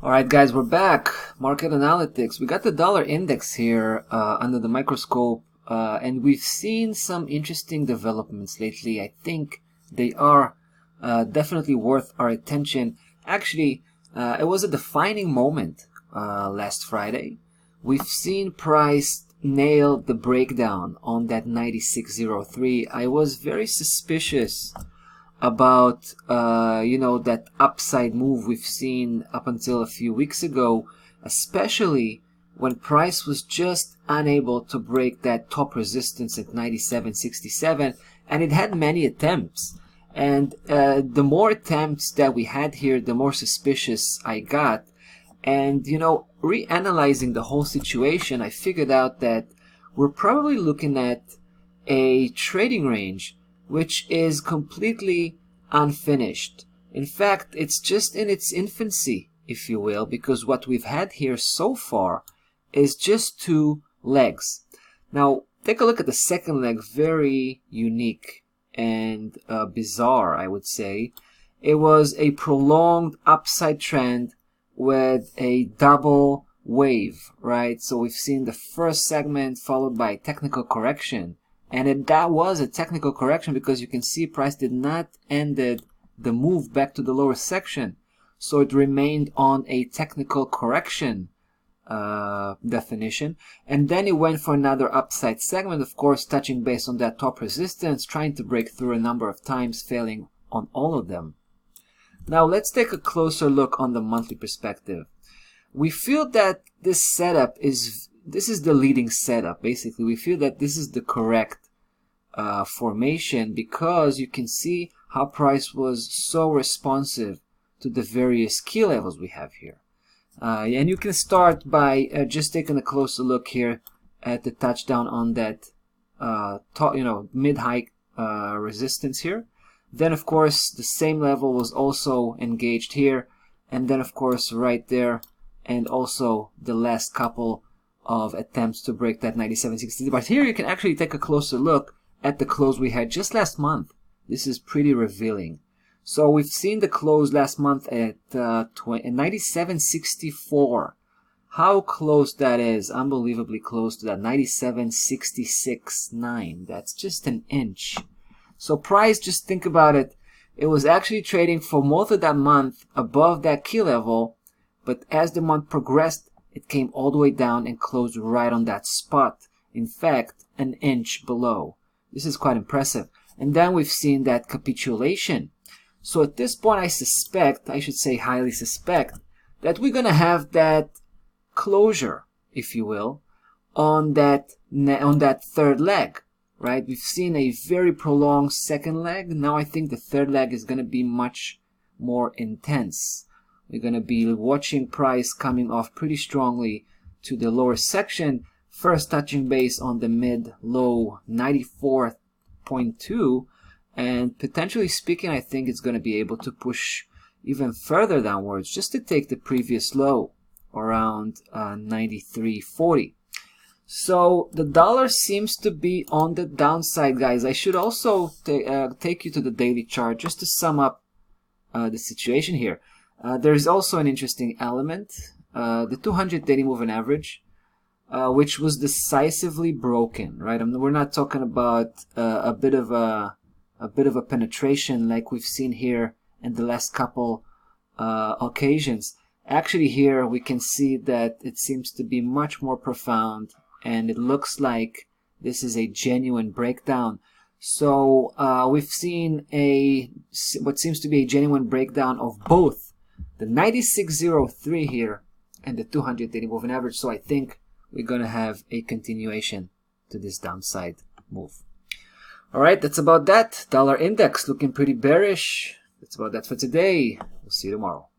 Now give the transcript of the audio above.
Alright guys, we're back. Market analytics. We got the dollar index here under the microscope and we've seen some interesting developments lately. I think they are definitely worth our attention. Actually, it was a defining moment last Friday. We've seen price nail the breakdown on that 96.03. I was very suspicious about that upside move we've seen up until a few weeks ago, especially when price was just unable to break that top resistance at 97.67, and it had many attempts. And the more attempts that we had here, the more suspicious I got. And reanalyzing the whole situation, I figured out that we're probably looking at a trading range which is completely unfinished. In fact, it's just in its infancy, if you will, because what we've had here so far is just two legs. Now, take a look at the second leg, very unique and bizarre, I would say. It was a prolonged upside trend with a double wave, right? So we've seen the first segment followed by technical correction. And that was a technical correction because you can see price did not ended the move back to the lower section. So it remained on a technical correction definition. And then it went for another upside segment, of course, touching base on that top resistance, trying to break through a number of times, failing on all of them. Now let's take a closer look on the monthly perspective. We feel that this setup is the leading setup. Basically, we feel that this is the correct formation because you can see how price was so responsive to the various key levels we have here. And you can start by just taking a closer look here at the touchdown on that mid-high resistance here. Then, of course, the same level was also engaged here, and then, of course, right there, and also the last couple of attempts to break that 97.60. But here you can actually take a closer look at the close we had just last month. This is pretty revealing. So we've seen the close last month at 97.64. How close that is, unbelievably close to that 97.66.9. That's just an inch. So price, just think about it. It was actually trading for most of that month above that key level, but as the month progressed, it came all the way down and closed right on that spot. In fact, an inch below. This is quite impressive. And then we've seen that capitulation. So at this point, I highly suspect, that we're going to have that closure, if you will, on that third leg, right? We've seen a very prolonged second leg. Now I think the third leg is going to be much more intense. We're going to be watching price coming off pretty strongly to the lower section, first touching base on the mid-low 94.2, and potentially speaking, I think it's going to be able to push even further downwards just to take the previous low around 93.40. So the dollar seems to be on the downside, guys. I should also take you to the daily chart just to sum up the situation here. There's also an interesting element, the 200 daily moving average, which was decisively broken, right? We're not talking about a bit of a penetration like we've seen here in the last couple occasions. Actually, here we can see that it seems to be much more profound, and it looks like this is a genuine breakdown. So we've seen what seems to be a genuine breakdown of both the 96.03 here and the 200 daily moving average. So I think we're going to have a continuation to this downside move. All right, that's about that. Dollar index looking pretty bearish. That's about that for today. We'll see you tomorrow.